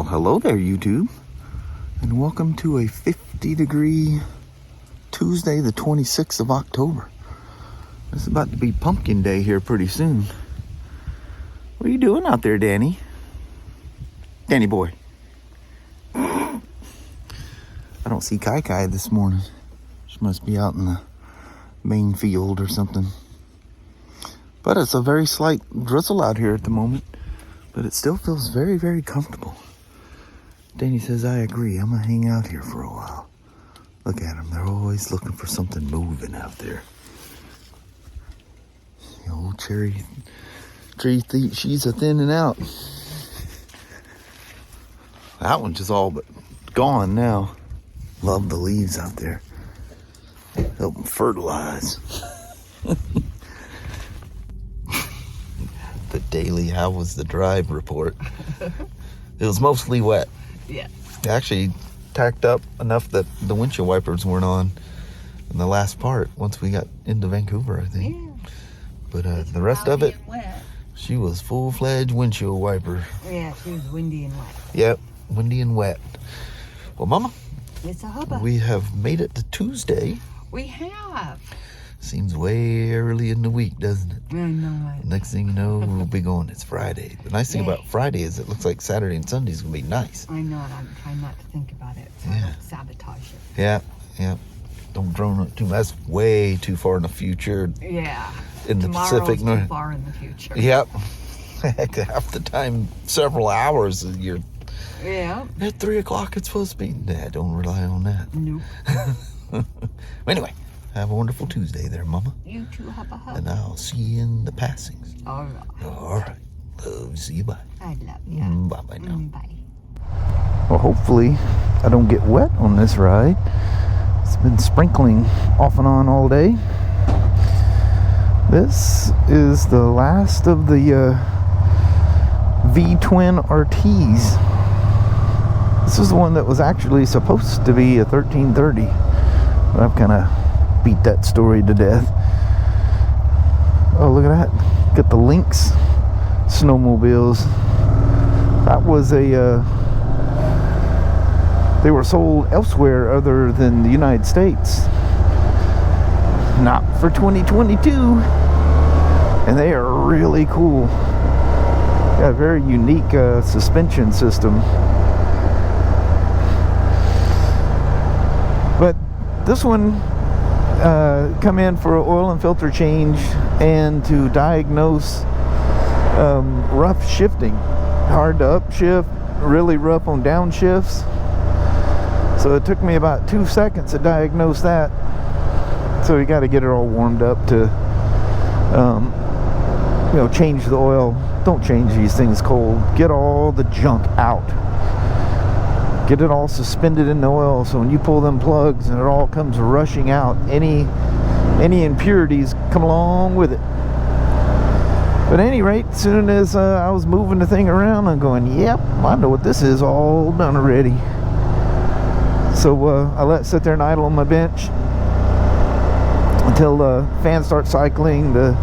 Well, hello there, YouTube, and welcome to a 50-degree Tuesday, the 26th of October. It's about to be pumpkin day here pretty soon. What are you doing out there, Danny? Danny boy. I don't see Kai Kai this morning. She must be out in the main field or something. But it's a very slight drizzle out here at the moment. But it still feels very, very comfortable. Danny says, I agree. I'm going to hang out here for a while. Look at them. They're always looking for something moving out there. The old cherry tree she's a thinning out. That one's just all but gone now. Love the leaves out there. Help them fertilize. The daily how was the drive report. It was mostly wet. Yeah. It actually tacked up enough that the windshield wipers weren't on in the last part once we got into Vancouver, I think. Yeah. But the rest of it, she was full-fledged windshield wiper. Yeah, she was windy and wet. Yep, windy and wet. Well, Mama, it's a hubba. We have made it to Tuesday. We have. Seems way early in the week, doesn't it? I know it. Next thing you know, we'll be going, it's Friday. The nice thing about Friday is it looks like Saturday and Sunday's going to be nice. I know it. I'm trying not to think about it. So I don't sabotage it. Yeah. Don't drone it too much. That's way too far in the future. Yeah. In the Pacific North. Too far in the future. Yep. Heck, half the time, several hours. You're. Yeah. At 3 o'clock, it's supposed to be. Nah, don't rely on that. Nope. Anyway. Have a wonderful Tuesday there, Mama. You too, hubba hubba. And I'll see you in the passings. All right. All right. Love you. See you. Bye. I love you. Bye-bye now. Bye. Well, hopefully I don't get wet on this ride. It's been sprinkling off and on all day. This is the last of the V-twin RTs. This is the one that was actually supposed to be a 1330. But I've kind of beat that story to death. Oh, look at that. Got the Lynx snowmobiles. That was they were sold elsewhere other than the United States. Not for 2022. And they are really cool. Got a very unique suspension system. But this one come in for an oil and filter change and to diagnose rough shifting. Hard to upshift, really rough on downshifts. So it took me about 2 seconds to diagnose that. So you got to get it all warmed up to change the oil. Don't change these things cold. Get all the junk out. Get it all suspended in the oil, so when you pull them plugs and it all comes rushing out, any impurities come along with it. But at any rate, as soon as I was moving the thing around, I'm going, yep, I know what this is, all done already. So I let it sit there and idle on my bench until the fan starts cycling. The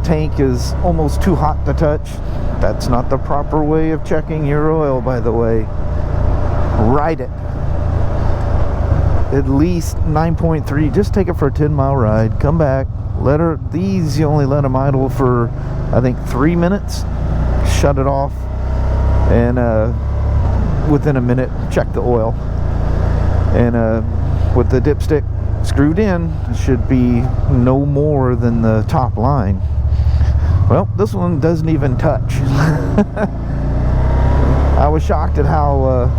tank is almost too hot to touch. That's not the proper way of checking your oil, by the way. Ride it at least 9.3. Just take it for a 10-mile ride, come back, let her, these you only let them idle for I think 3 minutes, shut it off, and within a minute check the oil, and with the dipstick screwed in, it should be no more than the top line. Well, this one doesn't even touch. I was shocked at how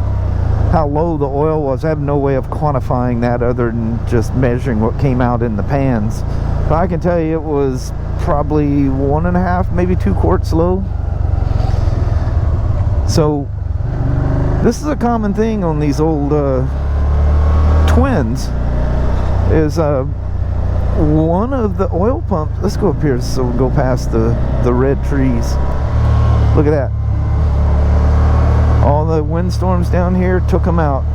low the oil was. I have no way of quantifying that other than just measuring what came out in the pans. But I can tell you it was probably 1.5, maybe 2 quarts low. So this is a common thing on these old twins, is one of the oil pumps. Let's go up here so we'll go past the red trees. Look at that. All the windstorms down here took them out.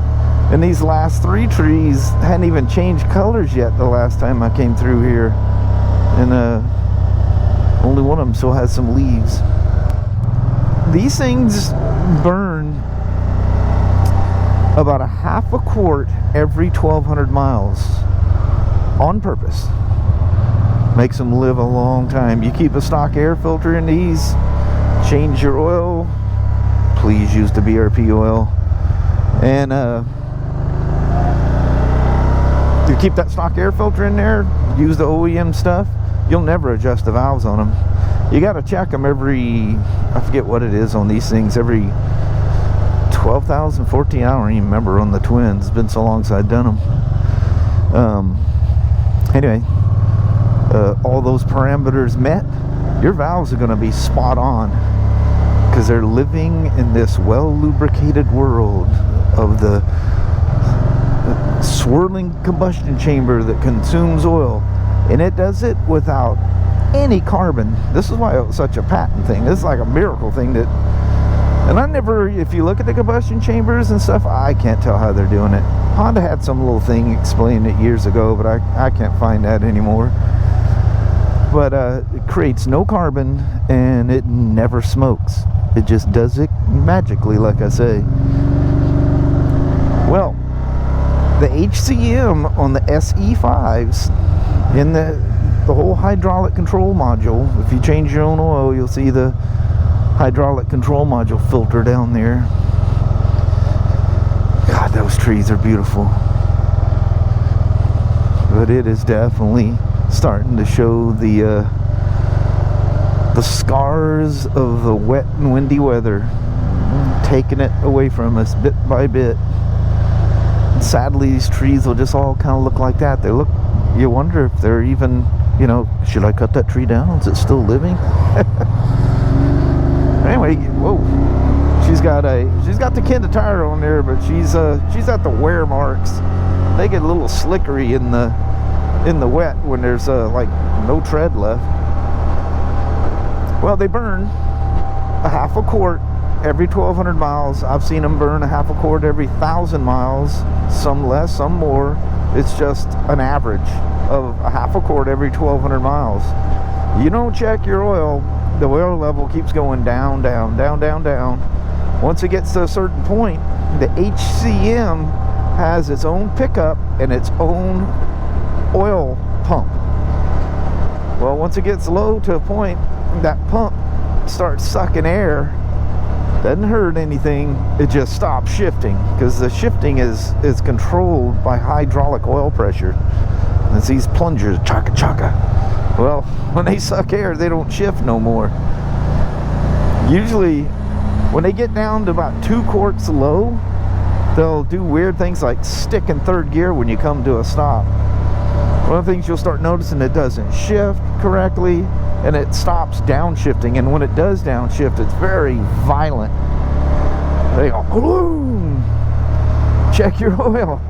And these last 3 trees hadn't even changed colors yet the last time I came through here. And only one of them still has some leaves. These things burn about a half a quart every 1,200 miles on purpose. Makes them live a long time. You keep a stock air filter in these, change your oil, please use the BRP oil, and you keep that stock air filter in there, use the OEM stuff, you'll never adjust the valves on them. You got to check them every, I forget what it is on these things, every 12,000, 14, I don't even remember on the twins. It's been so long since I've done them. Anyway, all those parameters met, your valves are going to be spot on, because they're living in this well lubricated world of the swirling combustion chamber that consumes oil, and it does it without any carbon. This is why it was such a patent thing. This is like a miracle thing that, and I never, if you look at the combustion chambers and stuff, I can't tell how they're doing it. Honda had some little thing explaining it years ago, but I can't find that anymore. But it creates no carbon, and it never smokes. It just does it magically, like I say. Well, the HCM on the SE5s in the whole hydraulic control module, if you change your own oil, you'll see the hydraulic control module filter down there. God, those trees are beautiful. But it is definitely starting to show the scars of the wet and windy weather, taking it away from us bit by bit. And sadly, these trees will just all kind of look like that. They look, you wonder if they're even, you know, should I cut that tree down? Is it still living? Anyway, whoa, she's got the Kenda tire on there, but she's at the wear marks. They get a little slickery in the wet when there's like no tread left. Well, they burn a half a quart every 1,200 miles. I've seen them burn a half a quart every 1,000 miles, some less, some more. It's just an average of a half a quart every 1,200 miles. You don't check your oil, the oil level keeps going down, down, down, down, down. Once it gets to a certain point, the HCM has its own pickup and its own oil pump. Well, once it gets low to a point, that pump starts sucking air. Doesn't hurt anything, it just stops shifting, because the shifting is controlled by hydraulic oil pressure. And it's these plungers, chaka chaka. Well, when they suck air, they don't shift no more. Usually when they get down to about 2 quarts low, they'll do weird things like stick in third gear when you come to a stop. One of the things you'll start noticing, it doesn't shift correctly, and it stops downshifting. And when it does downshift, it's very violent. They go, boom! Check your oil.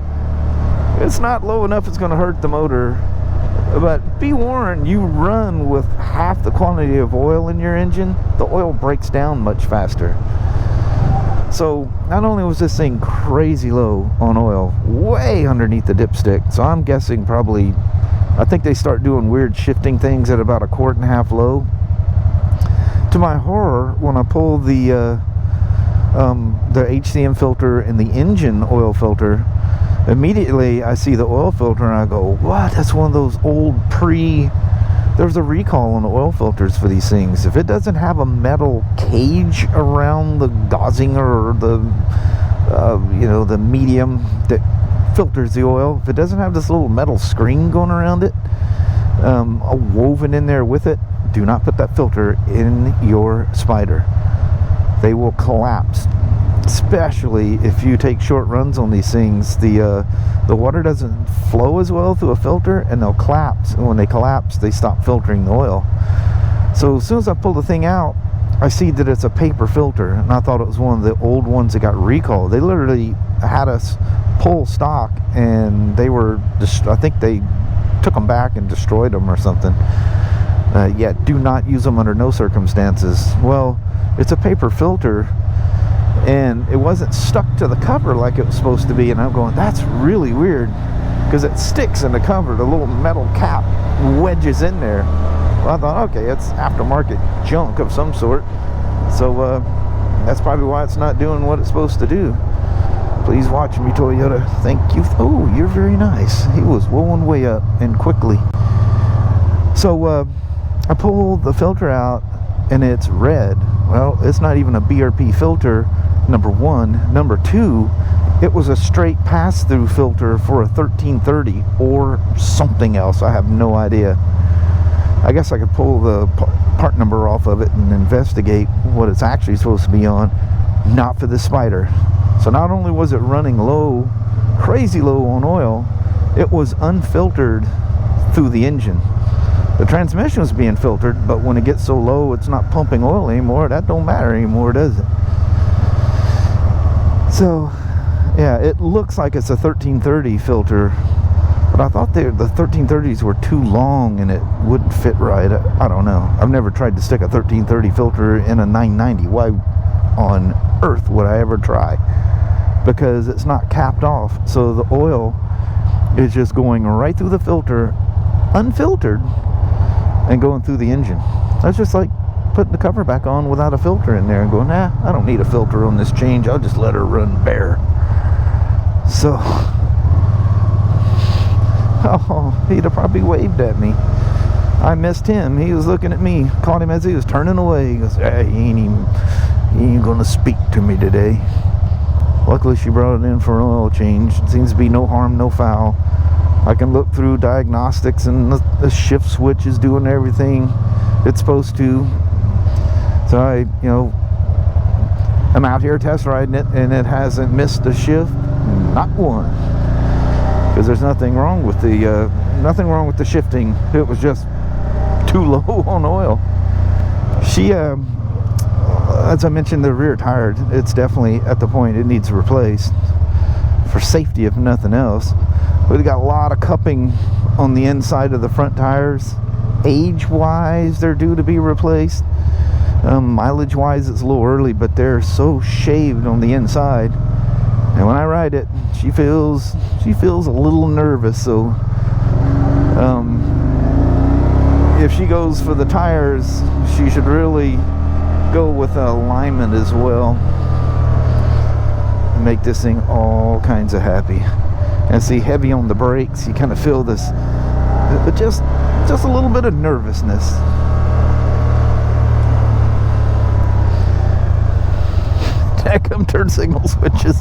It's not low enough it's going to hurt the motor. But be warned, you run with half the quantity of oil in your engine, the oil breaks down much faster. So not only was this thing crazy low on oil, way underneath the dipstick, so I'm guessing probably, I think they start doing weird shifting things at about 1.5 quarts low. To my horror, when I pull the HCM filter and the engine oil filter, immediately I see the oil filter and I go, what? That's one of those old there's a recall on the oil filters for these things. If it doesn't have a metal cage around the gauzing or the the medium that filters the oil, if it doesn't have this little metal screen going around it, woven in there with it, do not put that filter in your Spyder. They will collapse. Especially if you take short runs on these things, the water doesn't flow as well through a filter, and they'll collapse. And when they collapse, they stop filtering the oil. So as soon as I pull the thing out, I see that it's a paper filter, and I thought it was one of the old ones that got recalled. They literally had us pull stock, and they were I think they took them back and destroyed them or something. Yet do not use them under no circumstances. Well, it's a paper filter, and it wasn't stuck to the cover like it was supposed to be, and I'm going, that's really weird, because it sticks in the cover. The little metal cap wedges in there. Well, I thought, okay, it's aftermarket junk of some sort, so that's probably why it's not doing what it's supposed to do. Please watch me, Toyota. Thank you. Oh, you're very nice. He was rolling way up and quickly. So I pulled the filter out and it's red. Well, it's not even a BRP filter, number one. Number two, it was a straight pass-through filter for a 1330 or something else. I have no idea. I guess I could pull the part number off of it and investigate what it's actually supposed to be on. Not for the Spyder. So not only was it running low, crazy low on oil, it was unfiltered through the engine. The transmission was being filtered, but when it gets so low it's not pumping oil anymore, that don't matter anymore, does it? So yeah, it looks like it's a 1330 filter, but I thought the 1330s were too long and it wouldn't fit right. I don't know. I've never tried to stick a 1330 filter in a 990. Why on earth would I ever try? Because it's not capped off, so the oil is just going right through the filter, unfiltered, and going through the engine. That's just like putting the cover back on without a filter in there and going, nah, I don't need a filter on this change. I'll just let her run bare. So, oh, he'd have probably waved at me. I missed him. He was looking at me. Caught him as he was turning away. He goes, hey, he ain't gonna speak to me today. Luckily she brought it in for an oil change. It seems to be no harm, no foul. I can look through diagnostics and the shift switch is doing everything it's supposed to. So I'm out here test riding it and it hasn't missed a shift, not one. Because there's nothing wrong with the shifting. It was just too low on oil. She as I mentioned, the rear tire, it's definitely at the point it needs replaced for safety if nothing else. We've got a lot of cupping on the inside of the front tires. Age wise they're due to be replaced. Mileage wise it's a little early, but they're so shaved on the inside, and when I ride it she feels a little nervous. So if she goes for the tires, she should really go with alignment as well. Make this thing all kinds of happy. And see, heavy on the brakes, you kind of feel this, but just a little bit of nervousness. Come turn signal switches.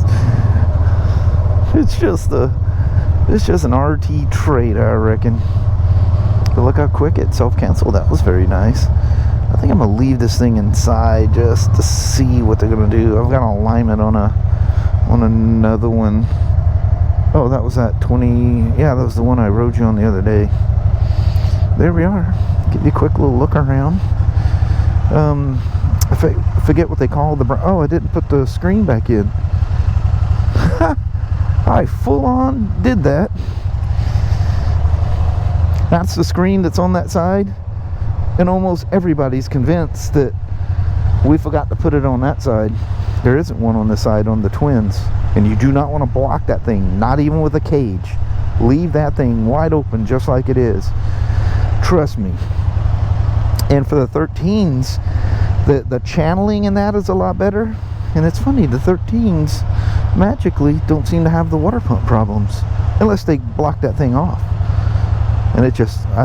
It's just an RT trait, I reckon. But look how quick it self-canceled. That was very nice. I think I'm gonna leave this thing inside just to see what they're gonna do. I've got an alignment on another one. Oh, that was that 20. Yeah, that was the one I rode you on the other day. There we are. Give you a quick little look around. I forget what they call the. Oh, I didn't put the screen back in. I full on did that. That's the screen that's on that side, and almost everybody's convinced that we forgot to put it on that side. There isn't one on the side on the twins, and you do not want to block that thing, not even with a cage. Leave that thing wide open just like it is. Trust me. And for the 13s, the channeling in that is a lot better. And it's funny, the 13s magically don't seem to have the water pump problems unless they block that thing off. And I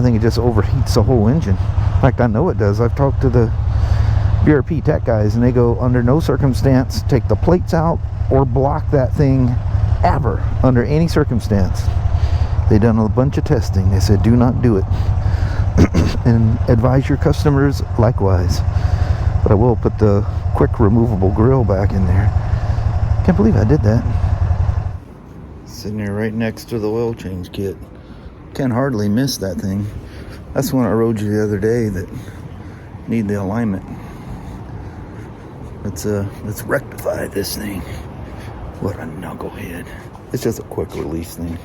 think it just overheats the whole engine. In fact, I know it does. I've talked to the BRP tech guys and they go, under no circumstance take the plates out or block that thing ever, under any circumstance. They done a bunch of testing. They said do not do it. And advise your customers likewise. But I will put the quick removable grill back in there. Can't believe I did that. Sitting there right next to the oil change kit. Can hardly miss that thing. That's the one I rode you the other day that need the alignment. Let's rectify this thing. What a knucklehead. It's just a quick release thing.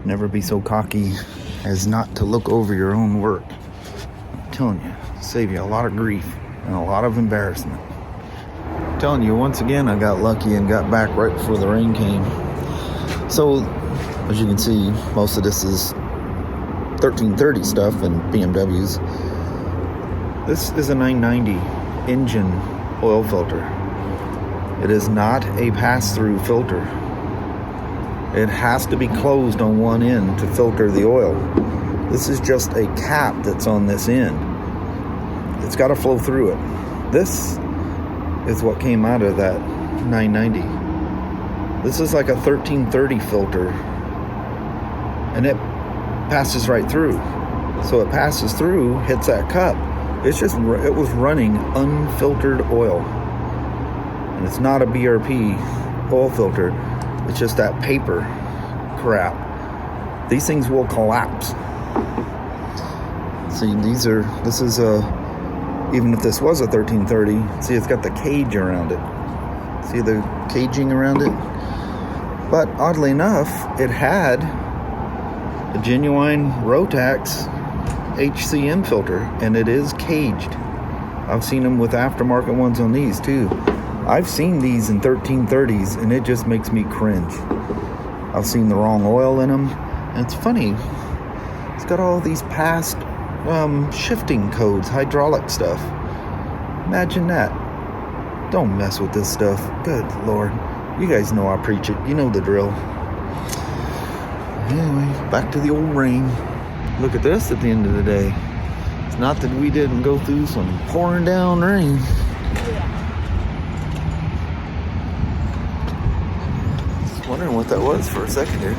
Never be so cocky as not to look over your own work. I'm telling you, save you a lot of grief and a lot of embarrassment. I'm telling you, once again, I got lucky and got back right before the rain came. So, as you can see, most of this is 1330 stuff and BMWs. This is a 990 engine oil filter. It is not a pass-through filter. It has to be closed on one end to filter the oil. This is just a cap that's on this end. It's got to flow through it. This is what came out of that 990. This is like a 1330 filter, and it passes right through. So it passes through, hits that cup. It was running unfiltered oil. And it's not a BRP oil filter. It's just that paper crap. These things will collapse. See, this is even if this was a 1330, see, it's got the cage around it. See the caging around it? But oddly enough, it had a genuine Rotax HCM filter, and it is caged. I've seen them with aftermarket ones on these too. I've seen these in 1330s, and it just makes me cringe. I've seen the wrong oil in them, and it's funny. It's got all these past shifting codes, hydraulic stuff. Imagine that. Don't mess with this stuff. Good Lord. You guys know I preach it. You know the drill. Anyway, back to the old rain. Look at this at the end of the day. It's not that we didn't go through some pouring down rain. Just wondering what that was for a second here.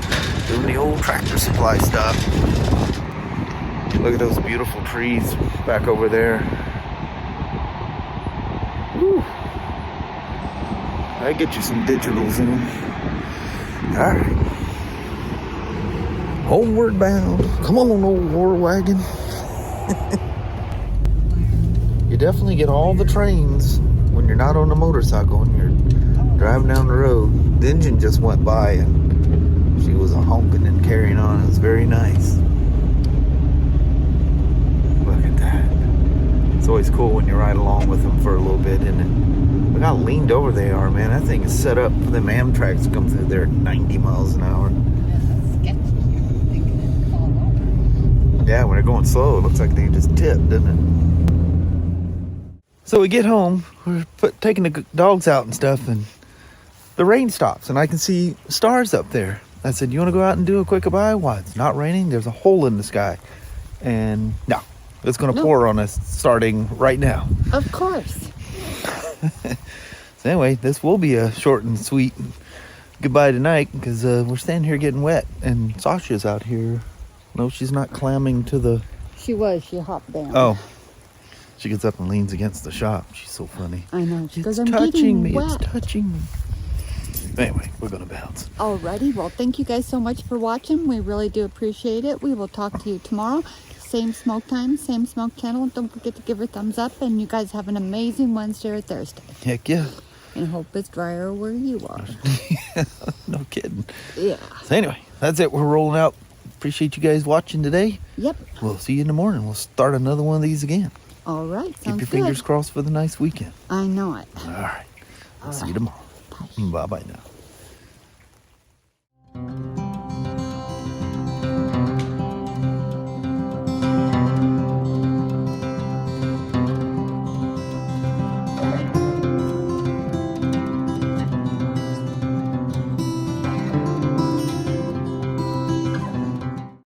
Doing the old Tractor Supply stuff. Look at those beautiful trees back over there. Woo. I get you some digitals in them. Alright. Homeward bound. Come on, old war wagon. You definitely get all the trains when you're not on a motorcycle and you're driving down the road. The engine just went by and she was honking and carrying on. It was very nice. Look at that. It's always cool when you ride along with them for a little bit, isn't it? Look how leaned over they are, man. That thing is set up for them Amtraks to come through there at 90 miles an hour. Yeah, when they're going slow, it looks like they just tipped, doesn't it? So we get home, we're taking the dogs out and stuff, and the rain stops, and I can see stars up there. I said, you want to go out and do a quick goodbye? Why? It's not raining. There's a hole in the sky. And no, it's going to pour on us starting right now. Of course. So anyway, this will be a short and sweet goodbye tonight, because we're standing here getting wet, and Sasha's out here. No, she's not clamming to the... She hopped down. Oh. She gets up and leans against the shop. She's so funny. I know. She goes, it's I'm touching me. wet. It's touching me. Anyway, we're going to bounce. Alrighty. Well, thank you guys so much for watching. We really do appreciate it. We will talk to you tomorrow. Same smoke time, same smoke channel. Don't forget to give her a thumbs up. And you guys have an amazing Wednesday or Thursday. Heck yeah. And hope it's drier where you are. No kidding. Yeah. So anyway, that's it. We're rolling out. Appreciate you guys watching today. Yep. We'll see you in the morning. We'll start another one of these again. All right. Keep Sounds your fingers good. crossed for the nice weekend. I know it. All right. I'll see you tomorrow. Bye-bye now.